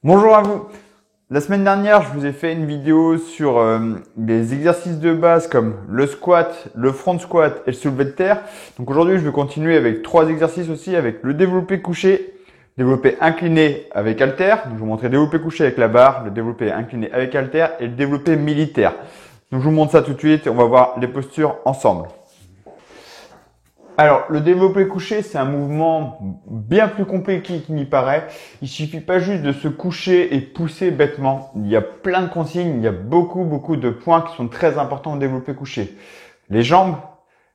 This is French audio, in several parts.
Bonjour à vous. La semaine dernière, je vous ai fait une vidéo sur des exercices de base comme le squat, le front squat et le soulevé de terre. Donc aujourd'hui, je vais continuer avec 3 exercices aussi avec le développé couché, développé incliné avec halter. Donc je vais vous montrer le développé couché avec la barre, le développé incliné avec halter et le développé militaire. Donc je vous montre ça tout de suite et on va voir les postures ensemble. Alors, le développé couché, c'est un mouvement bien plus compliqué qu'il n'y paraît. Il suffit pas juste de se coucher et pousser bêtement. Il y a plein de consignes, il y a beaucoup de points qui sont très importants au développé couché. Les jambes,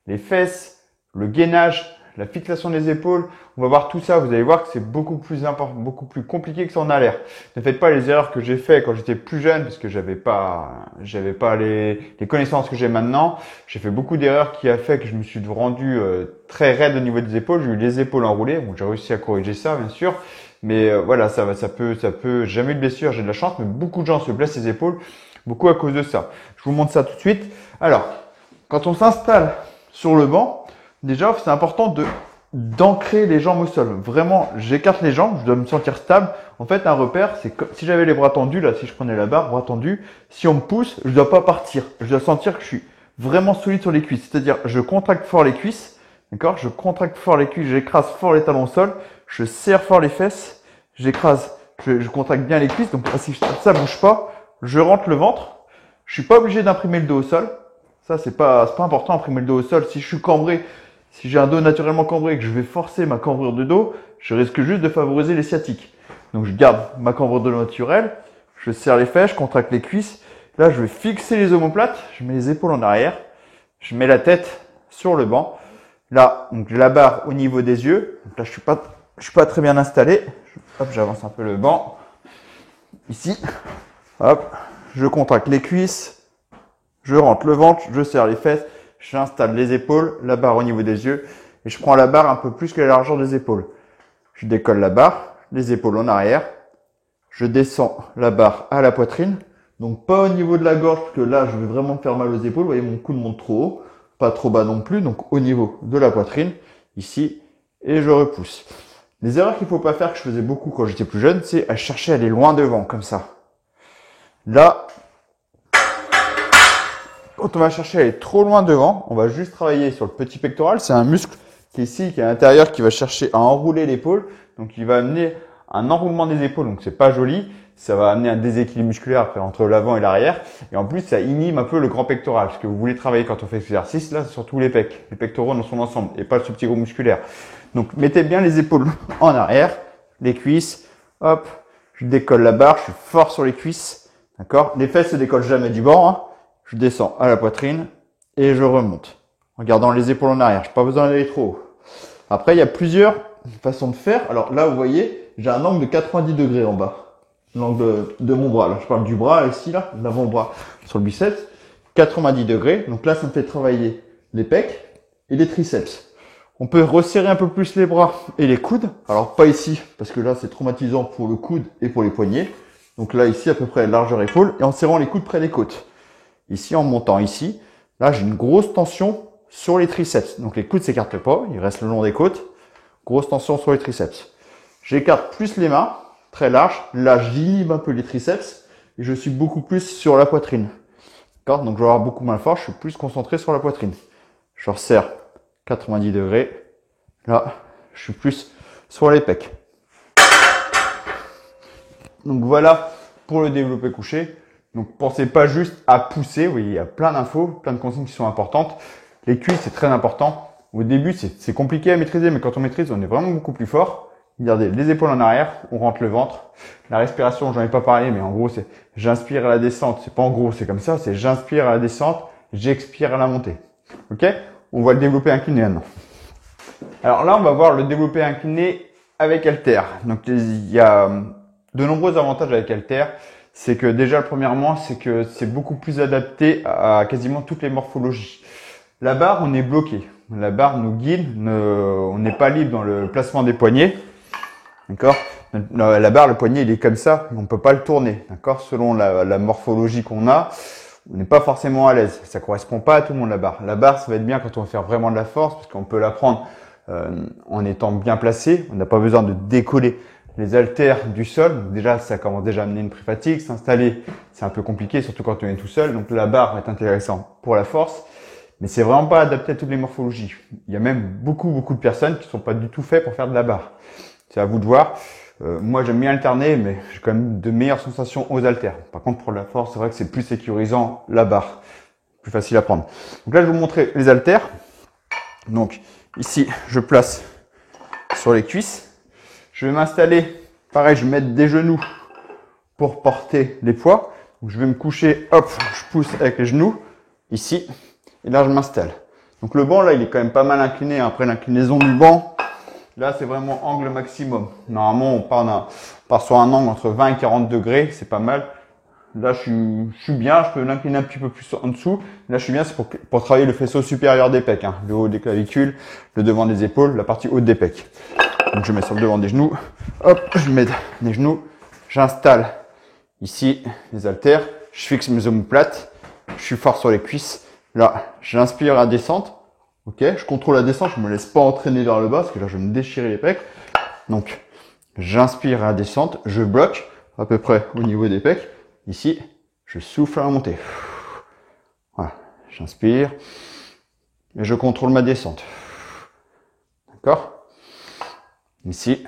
les fesses, le gainage, la fixation des épaules. On va voir tout ça. Vous allez voir que c'est beaucoup plus important, beaucoup plus compliqué que ça en a l'air. Ne faites pas les erreurs que j'ai fait quand j'étais plus jeune, parce que j'avais pas les connaissances que j'ai maintenant. J'ai fait beaucoup d'erreurs qui a fait que je me suis rendu très raide au niveau des épaules. J'ai eu les épaules enroulées. Bon, j'ai réussi à corriger ça, bien sûr. Mais voilà, ça peut. Jamais eu de blessure, j'ai de la chance. Mais beaucoup de gens se blessent les épaules, beaucoup à cause de ça. Je vous montre ça tout de suite. Alors, quand on s'installe sur le banc, déjà, c'est important d'ancrer les jambes au sol. Vraiment, j'écarte les jambes, je dois me sentir stable. En fait, un repère, c'est comme si j'avais les bras tendus, là, si je prenais la barre, bras tendus, si on me pousse, je dois pas partir. Je dois sentir que je suis vraiment solide sur les cuisses. C'est-à-dire, je contracte fort les cuisses, d'accord? Je contracte fort les cuisses, j'écrase fort les talons au sol, je serre fort les fesses, j'écrase, je contracte bien les cuisses. Donc, si ça bouge pas, je rentre le ventre. Je suis pas obligé d'imprimer le dos au sol. Ça, c'est pas important, imprimer le dos au sol. Si je suis cambré, si j'ai un dos naturellement cambré et que je vais forcer ma cambrure de dos, je risque juste de favoriser les sciatiques. Donc je garde ma cambrure de dos naturelle, je serre les fesses, je contracte les cuisses. Là, je vais fixer les omoplates, je mets les épaules en arrière, je mets la tête sur le banc. Là, donc j'ai la barre au niveau des yeux. Donc là, je suis pas très bien installé. Hop, j'avance un peu le banc. Ici, hop, je contracte les cuisses, je rentre le ventre, je serre les fesses. J'installe les épaules, la barre au niveau des yeux et je prends la barre un peu plus que la largeur des épaules. Je décolle la barre, les épaules en arrière. Je descends la barre à la poitrine. Donc pas au niveau de la gorge parce que là je vais vraiment me faire mal aux épaules. Vous voyez mon coude monte trop haut, pas trop bas non plus. Donc au niveau de la poitrine, ici, et je repousse. Les erreurs qu'il faut pas faire, que je faisais beaucoup quand j'étais plus jeune, c'est à chercher à aller loin devant comme ça. Là, quand on va chercher à aller trop loin devant, on va juste travailler sur le petit pectoral. C'est un muscle qui est ici, qui est à l'intérieur, qui va chercher à enrouler l'épaule. Donc, il va amener un enroulement des épaules. Donc, c'est pas joli. Ça va amener un déséquilibre musculaire après entre l'avant et l'arrière. Et en plus, ça inhibe un peu le grand pectoral. Ce que vous voulez travailler quand on fait cet exercice, là, c'est surtout les pecs. Les pectoraux dans son ensemble et pas ce petit groupe musculaire. Donc, mettez bien les épaules en arrière, les cuisses. Hop, je décolle la barre. Je suis fort sur les cuisses. D'accord? Les fesses se décollent jamais du banc, hein. Je descends à la poitrine et je remonte en gardant les épaules en arrière. Je n'ai pas besoin d'aller trop haut. Après, il y a plusieurs façons de faire. Alors là, vous voyez, j'ai un angle de 90 degrés en bas. L'angle de mon bras. Là, je parle du bras ici, là, l'avant-bras sur le biceps. 90 degrés. Donc là, ça me fait travailler les pecs et les triceps. On peut resserrer un peu plus les bras et les coudes. Alors pas ici, parce que là, c'est traumatisant pour le coude et pour les poignets. Donc là, ici, à peu près largeur épaule. Et en serrant les coudes près des côtes. Ici, en montant ici, là, j'ai une grosse tension sur les triceps. Donc, les coudes s'écartent pas, ils restent le long des côtes. Grosse tension sur les triceps. J'écarte plus les mains, très large. Là, j'inhibe un peu les triceps et je suis beaucoup plus sur la poitrine. D'accord? Donc, je vais avoir beaucoup moins fort, je suis plus concentré sur la poitrine. Je resserre 90 degrés. Là, je suis plus sur les pecs. Donc, voilà pour le développé couché. Donc, pensez pas juste à pousser. Oui, il y a plein d'infos, plein de consignes qui sont importantes. Les cuisses, c'est très important. Au début, c'est compliqué à maîtriser, mais quand on maîtrise, on est vraiment beaucoup plus fort. Regardez, les épaules en arrière, on rentre le ventre. La respiration, j'en ai pas parlé, mais en gros, c'est j'inspire à la descente. C'est pas en gros, c'est comme ça. C'est j'inspire à la descente, j'expire à la montée. Ok? On va le développer incliné maintenant. Alors là, on va voir le développé incliné avec halter. Donc, il y a de nombreux avantages avec halter. C'est que déjà, premièrement, c'est que c'est beaucoup plus adapté à quasiment toutes les morphologies. La barre, on est bloqué. La barre nous guide, on n'est pas libre dans le placement des poignets. D'accord? La barre, le poignet, il est comme ça, on ne peut pas le tourner. D'accord? Selon la morphologie qu'on a, on n'est pas forcément à l'aise. Ça correspond pas à tout le monde, la barre. La barre, ça va être bien quand on veut faire vraiment de la force, parce qu'on peut la prendre en étant bien placé. On n'a pas besoin de décoller les haltères du sol. Donc déjà, ça commence déjà à amener une pré-fatigue. S'installer, c'est un peu compliqué, surtout quand on est tout seul. Donc la barre est intéressante pour la force. Mais c'est vraiment pas adapté à toutes les morphologies. Il y a même beaucoup de personnes qui sont pas du tout faites pour faire de la barre. C'est à vous de voir. Moi, j'aime bien alterner, mais j'ai quand même de meilleures sensations aux haltères. Par contre, pour la force, c'est vrai que c'est plus sécurisant la barre. Plus facile à prendre. Donc là, je vais vous montrer les haltères. Donc ici, je place sur les cuisses. Je vais m'installer. Pareil, je vais mettre des genoux pour porter les poids. Donc, je vais me coucher. Hop, je pousse avec les genoux. Ici. Et là, je m'installe. Donc le banc, là, il est quand même pas mal incliné. Après l'inclinaison du banc, là, c'est vraiment angle maximum. Normalement, on part sur un angle entre 20 et 40 degrés. C'est pas mal. Là, je suis bien. Je peux l'incliner un petit peu plus en dessous. Là, je suis bien. C'est pour travailler le faisceau supérieur des pecs. Hein. Le haut des clavicules, le devant des épaules, la partie haute des pecs. Donc, je mets sur le devant des genoux. Hop, je mets les genoux. J'installe ici les haltères. Je fixe mes omoplates. Je suis fort sur les cuisses. Là, j'inspire la descente. Ok, je contrôle la descente. Je me laisse pas entraîner vers le bas parce que là, je vais me déchirer les pecs. Donc, j'inspire la descente. Je bloque à peu près au niveau des pecs. Ici, je souffle à la montée. Voilà, j'inspire et je contrôle ma descente. D'accord? Ici.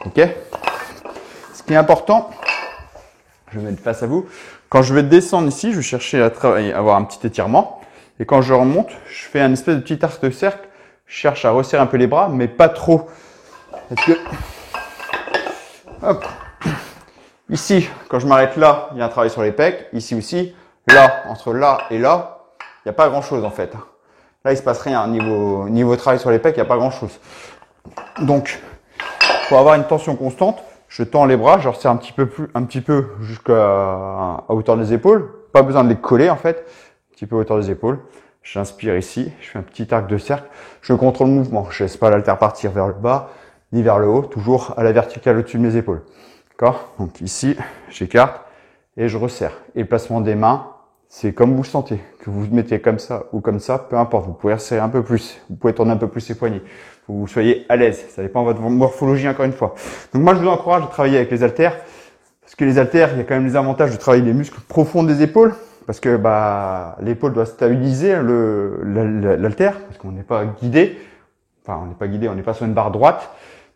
Ok? Ce qui est important, je vais mettre face à vous. Quand je vais descendre ici, je vais chercher à travailler, à avoir un petit étirement. Et quand je remonte, je fais un espèce de petit arc de cercle. Je cherche à resserrer un peu les bras, mais pas trop. Parce que, hop, ici, quand je m'arrête là, il y a un travail sur les pecs. Ici aussi, là, entre là et là, il n'y a pas grand chose en fait. Là, il se passe rien. Niveau travail sur les pecs, il n'y a pas grand chose. Donc, pour avoir une tension constante, je tends les bras, je resserre un petit peu jusqu'à hauteur des épaules. Pas besoin de les coller en fait. Un petit peu à hauteur des épaules. J'inspire ici, je fais un petit arc de cercle. Je contrôle le mouvement. Je laisse pas l'haltère partir vers le bas ni vers le haut, toujours à la verticale au-dessus de mes épaules. D'accord? Donc ici, j'écarte et je resserre. Et le placement des mains, c'est comme vous le sentez. Que vous mettez comme ça ou comme ça, peu importe. Vous pouvez resserrer un peu plus. Vous pouvez tourner un peu plus les poignets. Faut que vous soyez à l'aise. Ça dépend de votre morphologie encore une fois. Donc moi, je vous encourage à travailler avec les haltères. Parce que les haltères, il y a quand même les avantages de travailler les muscles profonds des épaules. Parce que l'épaule doit stabiliser l'haltère. Parce qu'on n'est pas guidé. Enfin, on n'est pas guidé, on n'est pas sur une barre droite.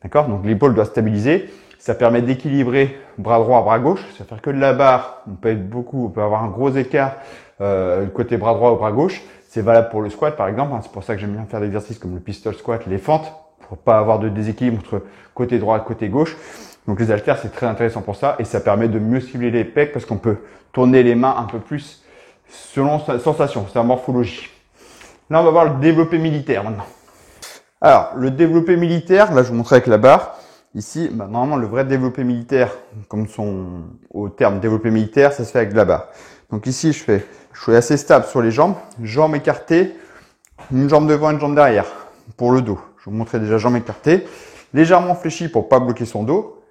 D'accord? Donc l'épaule doit stabiliser. Ça permet d'équilibrer bras droit, bras gauche. Ça fait que de la barre, on peut avoir un gros écart côté bras droit ou bras gauche. C'est valable pour le squat par exemple. C'est pour ça que j'aime bien faire des exercices comme le pistol squat, les fentes, pour pas avoir de déséquilibre entre côté droit et côté gauche. Donc les haltères, c'est très intéressant pour ça et ça permet de mieux cibler les pecs parce qu'on peut tourner les mains un peu plus selon sa sensation, sa morphologie. Là, on va voir le développé militaire maintenant. Alors, le développé militaire, là je vous montre avec la barre. Ici, normalement, le vrai développé militaire, comme au terme développé militaire, ça se fait avec de la barre. Donc ici, je suis assez stable sur les jambes, jambes écartées, une jambe devant, une jambe derrière. Pour le dos, je vous montrer déjà jambes écartées, légèrement fléchies pour pas bloquer son dos.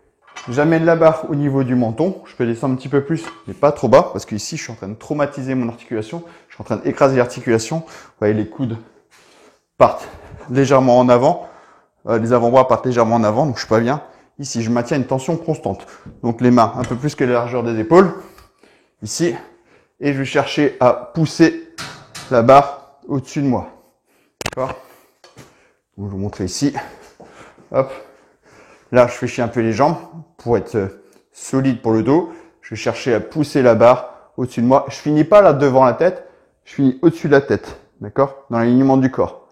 J'amène la barre au niveau du menton, je peux descendre un petit peu plus, mais pas trop bas, parce qu'ici, je suis en train de traumatiser mon articulation, je suis en train d'écraser l'articulation. Vous voyez, les coudes partent légèrement en avant. Les avant-bras partent légèrement en avant, donc je suis pas bien. Ici, je maintiens une tension constante. Donc les mains un peu plus que la largeur des épaules. Ici. Et je vais chercher à pousser la barre au-dessus de moi. D'accord? Je vais vous montrer ici. Hop. Là, je fléchis un peu les jambes pour être solide pour le dos. Je vais chercher à pousser la barre au-dessus de moi. Je finis pas là devant la tête. Je finis au-dessus de la tête. D'accord? Dans l'alignement du corps.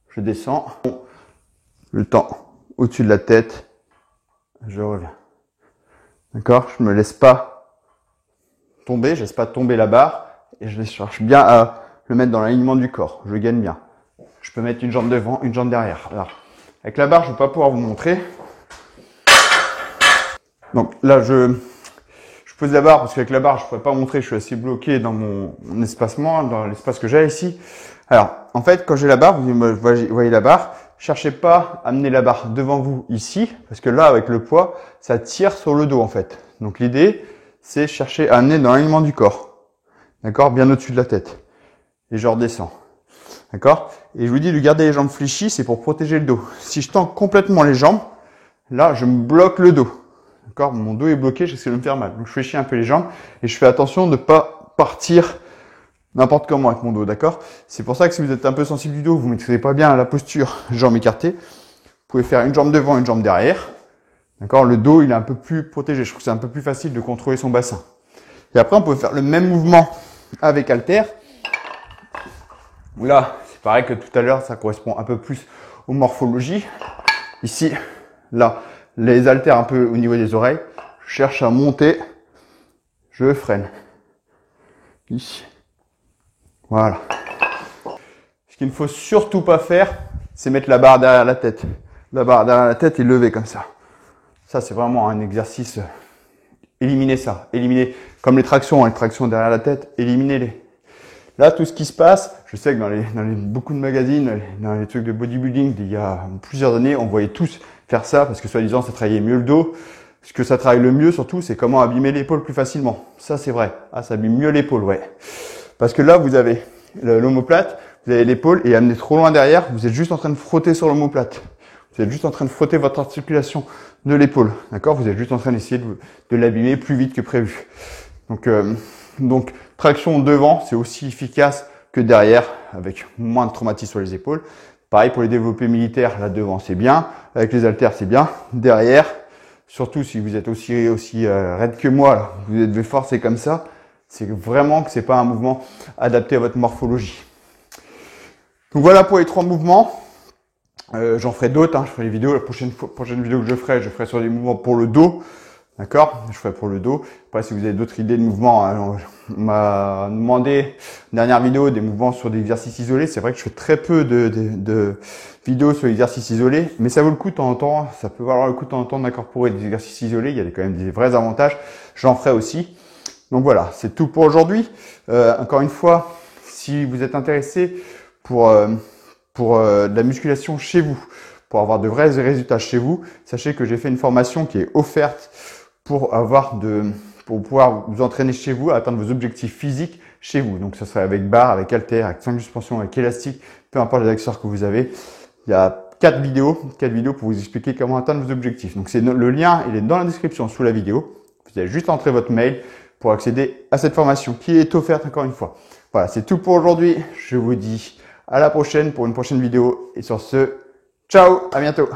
Je descends. Le temps au-dessus de la tête, je reviens. D'accord? Je me laisse pas tomber, je laisse pas tomber la barre et je cherche bien à le mettre dans l'alignement du corps. Je gagne bien. Je peux mettre une jambe devant, une jambe derrière. Là. Avec la barre, je vais pas pouvoir vous montrer. Donc là, je pose la barre parce qu'avec la barre, je pourrais pas montrer. Je suis assez bloqué dans mon espacement, dans l'espace que j'ai ici. Alors, en fait, quand j'ai la barre, vous voyez la barre. Cherchez pas à amener la barre devant vous ici, parce que là, avec le poids, ça tire sur le dos en fait. Donc l'idée, c'est chercher à amener dans l'alignement du corps. D'accord? Bien au-dessus de la tête. Et je redescends. D'accord? Et je vous dis de garder les jambes fléchies, c'est pour protéger le dos. Si je tends complètement les jambes, là, je me bloque le dos. D'accord? Mon dos est bloqué, j'essaie de me faire mal. Donc, je fléchis un peu les jambes et je fais attention de ne pas partir n'importe comment avec mon dos. D'accord? C'est pour ça que si vous êtes un peu sensible du dos, vous ne maîtrisez pas bien la posture, jambes écartées, vous pouvez faire une jambe devant, une jambe derrière. D'accord? Le dos, il est un peu plus protégé. Je trouve que c'est un peu plus facile de contrôler son bassin. Et après, on peut faire le même mouvement avec haltère. Là, c'est pareil que tout à l'heure, ça correspond un peu plus aux morphologies. Ici, là, les haltères un peu au niveau des oreilles. Je cherche à monter. Je freine. Ici. Voilà. Ce qu'il ne faut surtout pas faire, c'est mettre la barre derrière la tête. La barre derrière la tête est levée comme ça. Ça, c'est vraiment un exercice. Éliminez ça. Éliminez, comme les tractions, hein, les tractions derrière la tête, éliminez-les. Là, tout ce qui se passe, je sais que dans beaucoup de magazines, dans les trucs de bodybuilding d'il y a plusieurs années, on voyait tous faire ça parce que soi-disant, ça travaillait mieux le dos. Ce que ça travaille le mieux, surtout, c'est comment abîmer l'épaule plus facilement. Ça, c'est vrai. Ah, ça abîme mieux l'épaule, ouais. Parce que là, vous avez l'omoplate, vous avez l'épaule et amener trop loin derrière, vous êtes juste en train de frotter sur l'omoplate. Vous êtes juste en train de frotter votre articulation de l'épaule. D'accord? Vous êtes juste en train d'essayer de l'abîmer plus vite que prévu. Donc, traction devant, c'est aussi efficace que derrière, avec moins de traumatisme sur les épaules. Pareil pour les développés militaires, là devant c'est bien, avec les haltères c'est bien. Derrière, surtout si vous êtes aussi raide que moi, là, vous devez forcer comme ça, c'est vraiment que c'est pas un mouvement adapté à votre morphologie. Donc voilà pour les 3 mouvements. J'en ferai d'autres, hein. Je ferai les vidéos. La prochaine vidéo que je ferai sur des mouvements pour le dos. D'accord? Je ferai pour le dos. Après, si vous avez d'autres idées de mouvements, hein, on m'a demandé, dernière vidéo, des mouvements sur des exercices isolés. C'est vrai que je fais très peu de vidéos sur l'exercice isolé, mais ça vaut le coup de temps en temps. Ça peut valoir le coup de temps en temps d'incorporer des exercices isolés. Il y a quand même des vrais avantages. J'en ferai aussi. Donc voilà, c'est tout pour aujourd'hui. Encore une fois, si vous êtes intéressé pour de la musculation chez vous, pour avoir de vrais résultats chez vous, sachez que j'ai fait une formation qui est offerte pour pouvoir vous entraîner chez vous, à atteindre vos objectifs physiques chez vous. Donc, ce serait avec barre, avec haltère, avec cingle de suspension, avec élastique, peu importe les accessoires que vous avez. Il y a 4 vidéos pour vous expliquer comment atteindre vos objectifs. Donc, le lien, il est dans la description sous la vidéo. Vous avez juste entré votre mail pour accéder à cette formation qui est offerte encore une fois. Voilà, c'est tout pour aujourd'hui. Je vous dis à la prochaine pour une prochaine vidéo. Et sur ce, ciao, à bientôt.